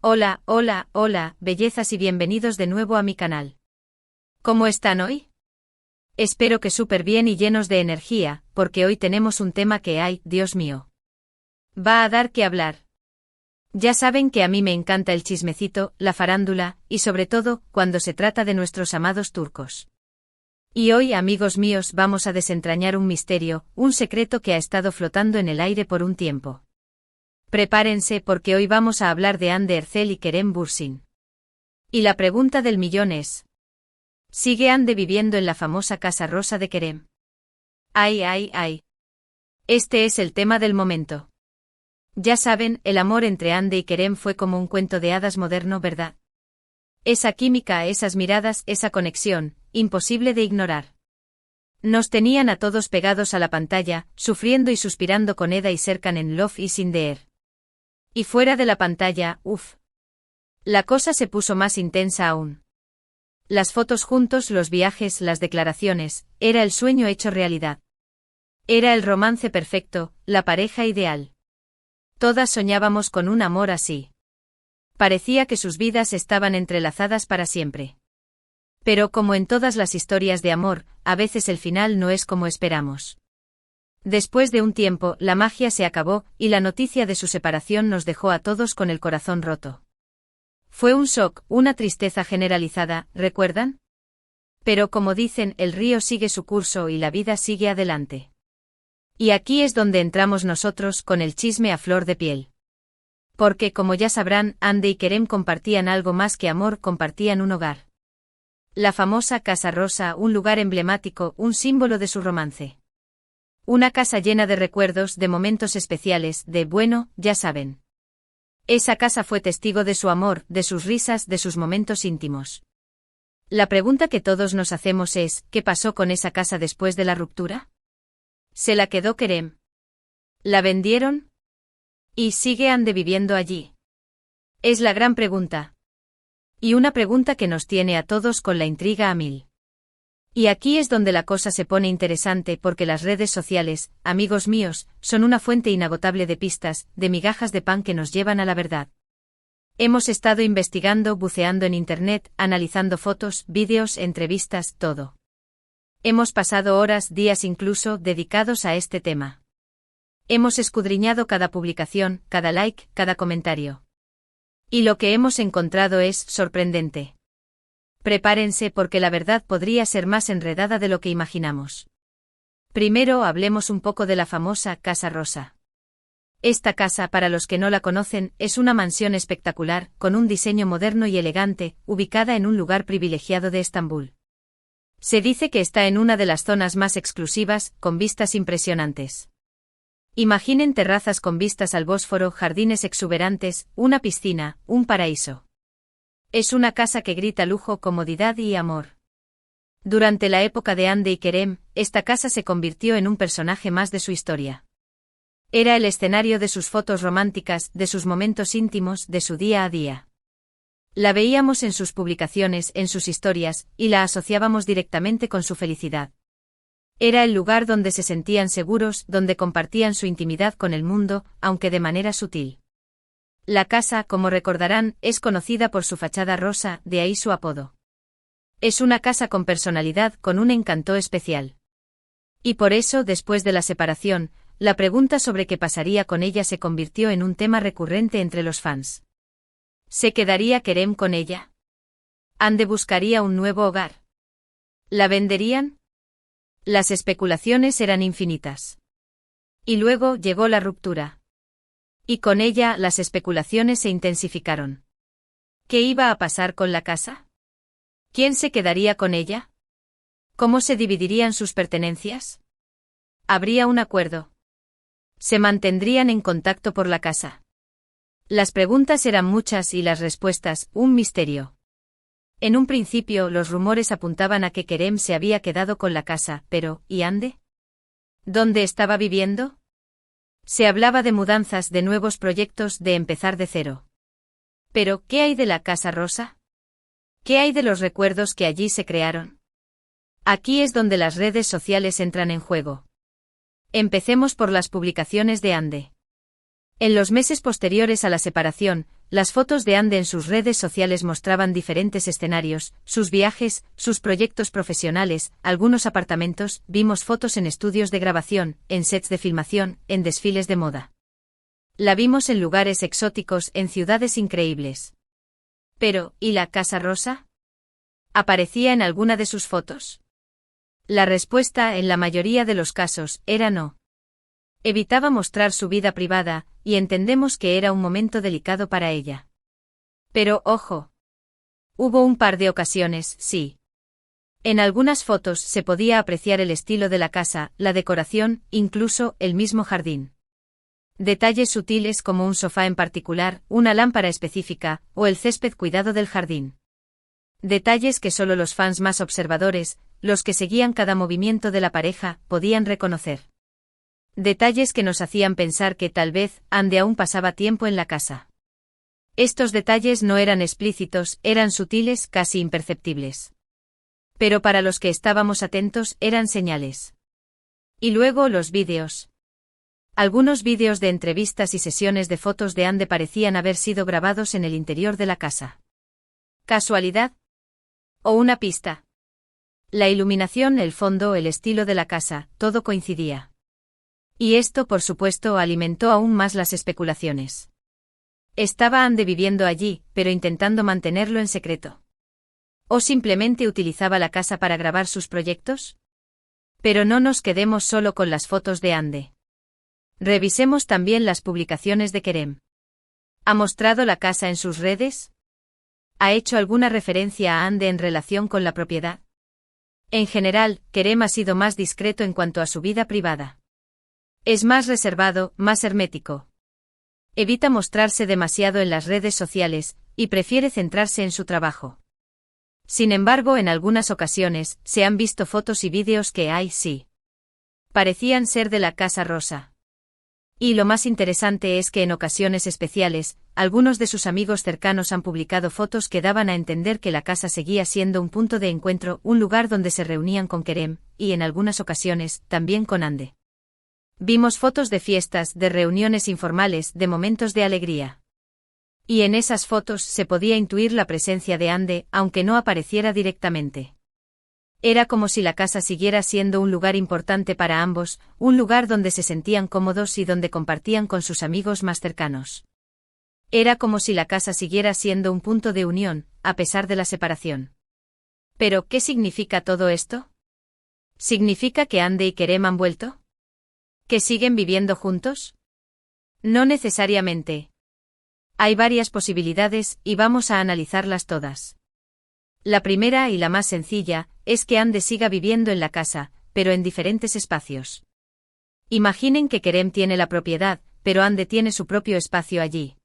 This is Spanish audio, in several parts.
Hola, hola, hola, bellezas y bienvenidos de nuevo a mi canal. ¿Cómo están hoy? Espero que súper bien y llenos de energía, porque hoy tenemos un tema que hay, Dios mío. Va a dar que hablar. Ya saben que a mí me encanta el chismecito, la farándula, y sobre todo, cuando se trata de nuestros amados turcos. Y hoy, amigos míos, vamos a desentrañar un misterio, un secreto que ha estado flotando en el aire por un tiempo. Prepárense porque hoy vamos a hablar de Hande Erçel y Kerem Bürsin. Y la pregunta del millón es: ¿sigue Hande viviendo en la famosa Casa Rosa de Kerem? ¡Ay, ay, ay! Este es el tema del momento. Ya saben, el amor entre Hande y Kerem fue como un cuento de hadas moderno, ¿verdad? Esa química, esas miradas, esa conexión, imposible de ignorar. Nos tenían a todos pegados a la pantalla, sufriendo y suspirando con Eda y Serkan en Love is in the air. Y fuera de la pantalla, uff. La cosa se puso más intensa aún. Las fotos juntos, los viajes, las declaraciones, era el sueño hecho realidad. Era el romance perfecto, la pareja ideal. Todas soñábamos con un amor así. Parecía que sus vidas estaban entrelazadas para siempre. Pero como en todas las historias de amor, a veces el final no es como esperamos. Después de un tiempo, la magia se acabó, y la noticia de su separación nos dejó a todos con el corazón roto. Fue un shock, una tristeza generalizada, ¿recuerdan? Pero como dicen, el río sigue su curso y la vida sigue adelante. Y aquí es donde entramos nosotros con el chisme a flor de piel. Porque como ya sabrán, Hande y Kerem compartían algo más que amor, compartían un hogar. La famosa Casa Rosa, un lugar emblemático, un símbolo de su romance. Una casa llena de recuerdos, de momentos especiales, bueno, ya saben. Esa casa fue testigo de su amor, de sus risas, de sus momentos íntimos. La pregunta que todos nos hacemos es, ¿qué pasó con esa casa después de la ruptura? ¿Se la quedó Kerem? ¿La vendieron? ¿Y sigue Hande viviendo allí? Es la gran pregunta. Y una pregunta que nos tiene a todos con la intriga a mil. Y aquí es donde la cosa se pone interesante porque las redes sociales, amigos míos, son una fuente inagotable de pistas, de migajas de pan que nos llevan a la verdad. Hemos estado investigando, buceando en internet, analizando fotos, vídeos, entrevistas, todo. Hemos pasado horas, días incluso, dedicados a este tema. Hemos escudriñado cada publicación, cada like, cada comentario. Y lo que hemos encontrado es sorprendente. Prepárense porque la verdad podría ser más enredada de lo que imaginamos. Primero hablemos un poco de la famosa Casa Rosa. Esta casa, para los que no la conocen, es una mansión espectacular, con un diseño moderno y elegante, ubicada en un lugar privilegiado de Estambul. Se dice que está en una de las zonas más exclusivas, con vistas impresionantes. Imaginen terrazas con vistas al Bósforo, jardines exuberantes, una piscina, un paraíso. Es una casa que grita lujo, comodidad y amor. Durante la época de Hande y Kerem, esta casa se convirtió en un personaje más de su historia. Era el escenario de sus fotos románticas, de sus momentos íntimos, de su día a día. La veíamos en sus publicaciones, en sus historias, y la asociábamos directamente con su felicidad. Era el lugar donde se sentían seguros, donde compartían su intimidad con el mundo, aunque de manera sutil. La casa, como recordarán, es conocida por su fachada rosa, de ahí su apodo. Es una casa con personalidad, con un encanto especial. Y por eso, después de la separación, la pregunta sobre qué pasaría con ella se convirtió en un tema recurrente entre los fans. ¿Se quedaría Kerem con ella? ¿Hande buscaría un nuevo hogar? ¿La venderían? Las especulaciones eran infinitas. Y luego llegó la ruptura. Y con ella las especulaciones se intensificaron. ¿Qué iba a pasar con la casa? ¿Quién se quedaría con ella? ¿Cómo se dividirían sus pertenencias? ¿Habría un acuerdo? ¿Se mantendrían en contacto por la casa? Las preguntas eran muchas y las respuestas, un misterio. En un principio los rumores apuntaban a que Kerem se había quedado con la casa, pero, ¿y Hande? ¿Dónde estaba viviendo? Se hablaba de mudanzas, de nuevos proyectos, de empezar de cero. Pero, ¿qué hay de la Casa Rosa? ¿Qué hay de los recuerdos que allí se crearon? Aquí es donde las redes sociales entran en juego. Empecemos por las publicaciones de Hande. En los meses posteriores a la separación, las fotos de Ande en sus redes sociales mostraban diferentes escenarios, sus viajes, sus proyectos profesionales, algunos apartamentos, vimos fotos en estudios de grabación, en sets de filmación, en desfiles de moda. La vimos en lugares exóticos, en ciudades increíbles. Pero, ¿y la Casa Rosa? ¿Aparecía en alguna de sus fotos? La respuesta, en la mayoría de los casos, era no. Evitaba mostrar su vida privada, y entendemos que era un momento delicado para ella. Pero, ojo. Hubo un par de ocasiones, sí. En algunas fotos se podía apreciar el estilo de la casa, la decoración, incluso el mismo jardín. Detalles sutiles como un sofá en particular, una lámpara específica, o el césped cuidado del jardín. Detalles que solo los fans más observadores, los que seguían cada movimiento de la pareja, podían reconocer. Detalles que nos hacían pensar que tal vez Ande aún pasaba tiempo en la casa. Estos detalles no eran explícitos, eran sutiles, casi imperceptibles. Pero para los que estábamos atentos eran señales. Y luego los vídeos. Algunos vídeos de entrevistas y sesiones de fotos de Ande parecían haber sido grabados en el interior de la casa. ¿Casualidad? ¿O una pista? La iluminación, el fondo, el estilo de la casa, todo coincidía. Y esto, por supuesto, alimentó aún más las especulaciones. ¿Estaba Ande viviendo allí, pero intentando mantenerlo en secreto? ¿O simplemente utilizaba la casa para grabar sus proyectos? Pero no nos quedemos solo con las fotos de Ande. Revisemos también las publicaciones de Kerem. ¿Ha mostrado la casa en sus redes? ¿Ha hecho alguna referencia a Ande en relación con la propiedad? En general, Kerem ha sido más discreto en cuanto a su vida privada. Es más reservado, más hermético. Evita mostrarse demasiado en las redes sociales, y prefiere centrarse en su trabajo. Sin embargo, en algunas ocasiones, se han visto fotos y vídeos que sí. Parecían ser de la Casa Rosa. Y lo más interesante es que en ocasiones especiales, algunos de sus amigos cercanos han publicado fotos que daban a entender que la casa seguía siendo un punto de encuentro, un lugar donde se reunían con Kerem, y en algunas ocasiones, también con Ande. Vimos fotos de fiestas, de reuniones informales, de momentos de alegría. Y en esas fotos se podía intuir la presencia de Ande, aunque no apareciera directamente. Era como si la casa siguiera siendo un lugar importante para ambos, un lugar donde se sentían cómodos y donde compartían con sus amigos más cercanos. Era como si la casa siguiera siendo un punto de unión, a pesar de la separación. ¿Pero qué significa todo esto? ¿Significa que Ande y Kerem han vuelto? ¿Que siguen viviendo juntos? No necesariamente. Hay varias posibilidades y vamos a analizarlas todas. La primera y la más sencilla es que Ande siga viviendo en la casa, pero en diferentes espacios. Imaginen que Kerem tiene la propiedad, pero Ande tiene su propio espacio allí.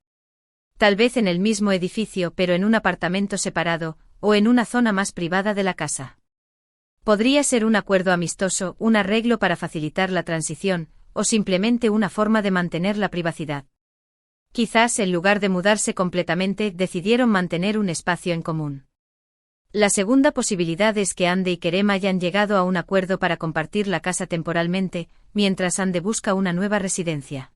Tal vez en el mismo edificio, pero en un apartamento separado, o en una zona más privada de la casa. Podría ser un acuerdo amistoso, un arreglo para facilitar la transición, o simplemente una forma de mantener la privacidad. Quizás en lugar de mudarse completamente, decidieron mantener un espacio en común. La segunda posibilidad es que Ande y Kerem hayan llegado a un acuerdo para compartir la casa temporalmente, mientras Ande busca una nueva residencia.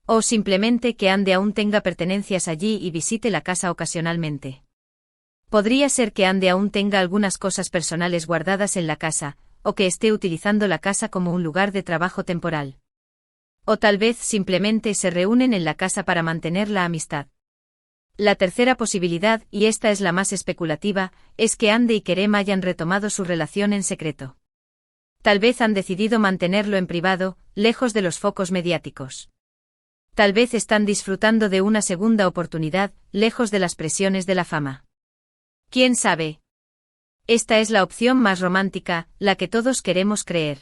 O simplemente que Ande aún tenga pertenencias allí y visite la casa ocasionalmente. Podría ser que Ande aún tenga algunas cosas personales guardadas en la casa, o que esté utilizando la casa como un lugar de trabajo temporal. O tal vez simplemente se reúnen en la casa para mantener la amistad. La tercera posibilidad, y esta es la más especulativa, es que Ande y Kerem hayan retomado su relación en secreto. Tal vez han decidido mantenerlo en privado, lejos de los focos mediáticos. Tal vez están disfrutando de una segunda oportunidad, lejos de las presiones de la fama. ¿Quién sabe? Esta es la opción más romántica, la que todos queremos creer.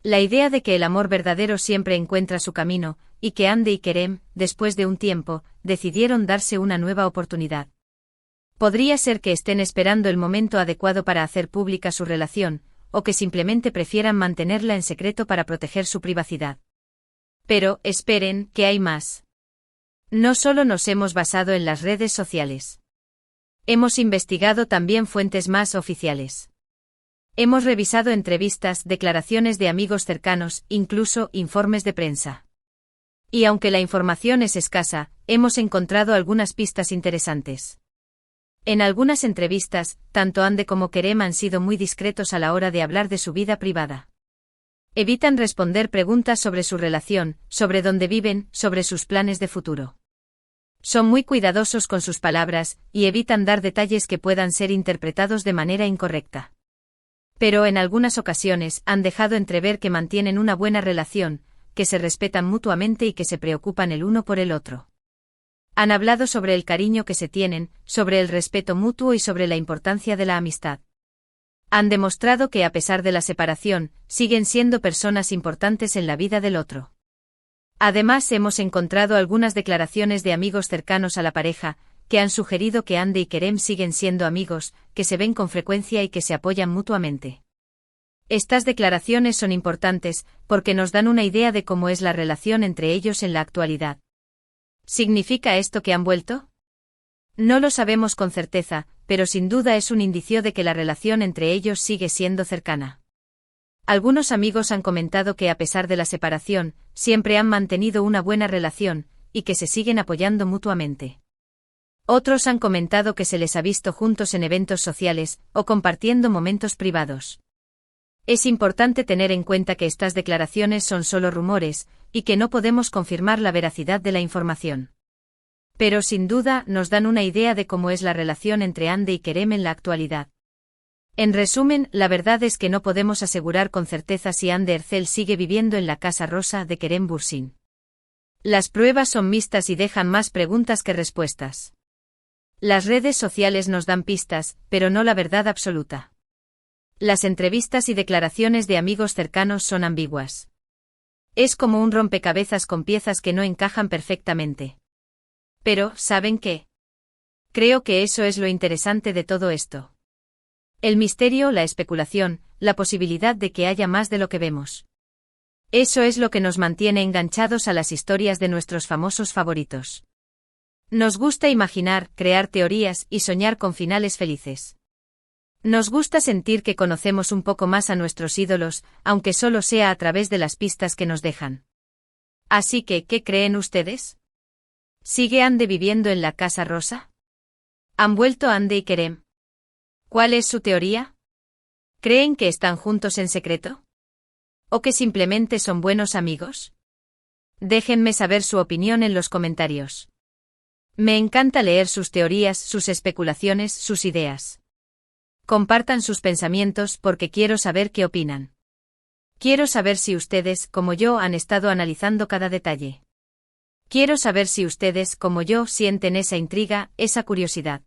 La idea de que el amor verdadero siempre encuentra su camino, y que Ande y Kerem, después de un tiempo, decidieron darse una nueva oportunidad. Podría ser que estén esperando el momento adecuado para hacer pública su relación, o que simplemente prefieran mantenerla en secreto para proteger su privacidad. Pero, esperen, que hay más. No solo nos hemos basado en las redes sociales. Hemos investigado también fuentes más oficiales. Hemos revisado entrevistas, declaraciones de amigos cercanos, incluso informes de prensa. Y aunque la información es escasa, hemos encontrado algunas pistas interesantes. En algunas entrevistas, tanto Ande como Kerem han sido muy discretos a la hora de hablar de su vida privada. Evitan responder preguntas sobre su relación, sobre dónde viven, sobre sus planes de futuro. Son muy cuidadosos con sus palabras, y evitan dar detalles que puedan ser interpretados de manera incorrecta. Pero en algunas ocasiones han dejado entrever que mantienen una buena relación, que se respetan mutuamente y que se preocupan el uno por el otro. Han hablado sobre el cariño que se tienen, sobre el respeto mutuo y sobre la importancia de la amistad. Han demostrado que a pesar de la separación, siguen siendo personas importantes en la vida del otro. Además, hemos encontrado algunas declaraciones de amigos cercanos a la pareja, que han sugerido que Ande y Kerem siguen siendo amigos, que se ven con frecuencia y que se apoyan mutuamente. Estas declaraciones son importantes, porque nos dan una idea de cómo es la relación entre ellos en la actualidad. ¿Significa esto que han vuelto? No lo sabemos con certeza, pero sin duda es un indicio de que la relación entre ellos sigue siendo cercana. Algunos amigos han comentado que a pesar de la separación, siempre han mantenido una buena relación, y que se siguen apoyando mutuamente. Otros han comentado que se les ha visto juntos en eventos sociales, o compartiendo momentos privados. Es importante tener en cuenta que estas declaraciones son solo rumores, y que no podemos confirmar la veracidad de la información. Pero sin duda nos dan una idea de cómo es la relación entre Ande y Kerem en la actualidad. En resumen, la verdad es que no podemos asegurar con certeza si Ande Ercel sigue viviendo en la Casa Rosa de Kerem Bürsin. Las pruebas son mixtas y dejan más preguntas que respuestas. Las redes sociales nos dan pistas, pero no la verdad absoluta. Las entrevistas y declaraciones de amigos cercanos son ambiguas. Es como un rompecabezas con piezas que no encajan perfectamente. Pero, ¿saben qué? Creo que eso es lo interesante de todo esto. El misterio, la especulación, la posibilidad de que haya más de lo que vemos. Eso es lo que nos mantiene enganchados a las historias de nuestros famosos favoritos. Nos gusta imaginar, crear teorías y soñar con finales felices. Nos gusta sentir que conocemos un poco más a nuestros ídolos, aunque solo sea a través de las pistas que nos dejan. Así que, ¿qué creen ustedes? ¿Sigue Ande viviendo en la Casa Rosa? ¿Han vuelto Ande y Kerem? ¿Cuál es su teoría? ¿Creen que están juntos en secreto? ¿O que simplemente son buenos amigos? Déjenme saber su opinión en los comentarios. Me encanta leer sus teorías, sus especulaciones, sus ideas. Compartan sus pensamientos porque quiero saber qué opinan. Quiero saber si ustedes, como yo, han estado analizando cada detalle. Quiero saber si ustedes, como yo, sienten esa intriga, esa curiosidad.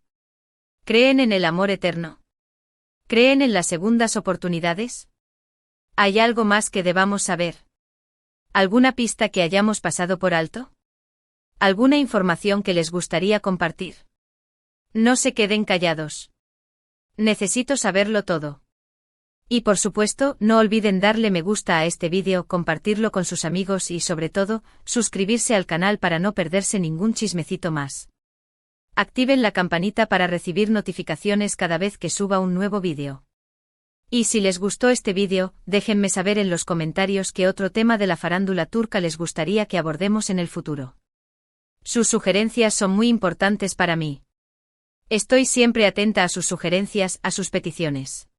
¿Creen en el amor eterno? ¿Creen en las segundas oportunidades? ¿Hay algo más que debamos saber? ¿Alguna pista que hayamos pasado por alto? ¿Alguna información que les gustaría compartir? No se queden callados. Necesito saberlo todo. Y por supuesto, no olviden darle me gusta a este vídeo, compartirlo con sus amigos y sobre todo, suscribirse al canal para no perderse ningún chismecito más. Activen la campanita para recibir notificaciones cada vez que suba un nuevo vídeo. Y si les gustó este vídeo, déjenme saber en los comentarios qué otro tema de la farándula turca les gustaría que abordemos en el futuro. Sus sugerencias son muy importantes para mí. Estoy siempre atenta a sus sugerencias, a sus peticiones.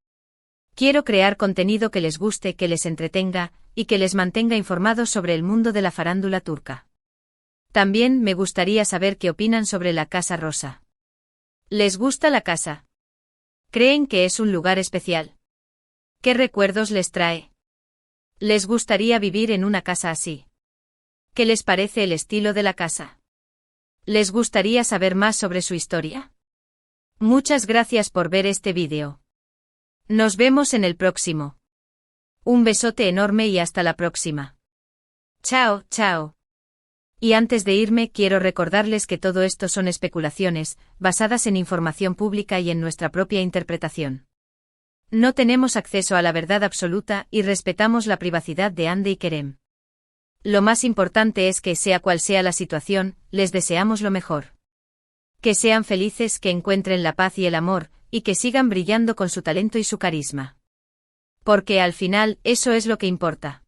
Quiero crear contenido que les guste, que les entretenga, y que les mantenga informados sobre el mundo de la farándula turca. También me gustaría saber qué opinan sobre la Casa Rosa. ¿Les gusta la casa? ¿Creen que es un lugar especial? ¿Qué recuerdos les trae? ¿Les gustaría vivir en una casa así? ¿Qué les parece el estilo de la casa? ¿Les gustaría saber más sobre su historia? Muchas gracias por ver este vídeo. Nos vemos en el próximo. Un besote enorme y hasta la próxima. Chao, chao. Y antes de irme quiero recordarles que todo esto son especulaciones, basadas en información pública y en nuestra propia interpretación. No tenemos acceso a la verdad absoluta y respetamos la privacidad de Ande y Kerem. Lo más importante es que, sea cual sea la situación, les deseamos lo mejor. Que sean felices, que encuentren la paz y el amor, y que sigan brillando con su talento y su carisma. Porque al final, eso es lo que importa.